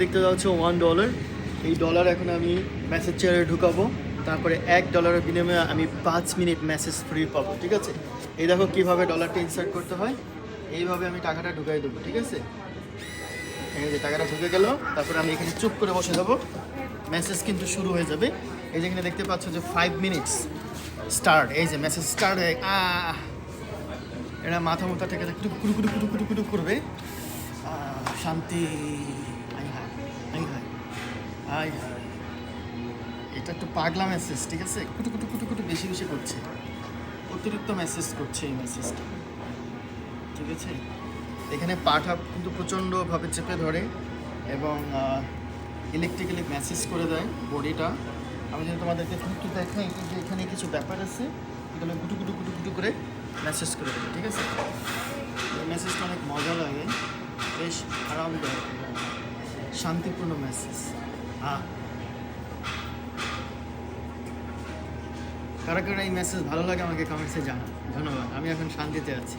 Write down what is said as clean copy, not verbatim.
দেখতে যাচ্ছে $1। এই ডলার এখন আমি মেসেজ চেয়ারে ঢুকাবো, তারপরে $1 বিনিময়ে আমি 5 মিনিট মেসেজ ফ্রি পাবো। ঠিক আছে, এই দেখো কীভাবে ডলারটা ইনসার্ট করতে হয়। এইভাবে আমি টাকাটা ঢুকাই দেবো। ঠিক আছে, এই যে টাকাটা ঢুকে গেল। তারপরে আমি এখানে চুপ করে বসে যাবো, মেসেজ কিন্তু শুরু হয়ে যাবে। এই যে এখানে দেখতে পাচ্ছ যে 5 মিনিটস স্টার্ট, এই যে মেসেজ স্টার্ট হয়ে এটা মাথা মাথা থেকে কুটু কুটু কুটু কুটু কুটু করবে। শান্তি। আই হায় আই হায় আই হায়, এটা একটু পাগলা মেসেজ। ঠিক আছে, কুটু কুটু কুটু কুটু বেশি বেশি করছে, অতিরিক্ত মেসেজ করছে এই মেসেজটা। ঠিক আছে, এখানে পাঠা কিন্তু প্রচণ্ডভাবে চেপে ধরে এবং ইলেকট্রিক্যালি মেসেজ করে দেয় বডিটা। আমি যদি তোমাদেরকে একটু দেখাই যে এখানে কিছু ব্যাপার আছে, এগুলো গুটু গুটু গুটু গুটু করে মেসেজ করে দেবে। ঠিক আছে, এই মেসেজটা অনেক মজা লাগে, বেশ আরামদায়ক, শান্তিপূর্ণ মেসেজ। কারা কারা এই মেসেজ ভালো লাগে আমাকে কমেন্টসে জানান। ধন্যবাদ, আমি এখন শান্তিতে আছি।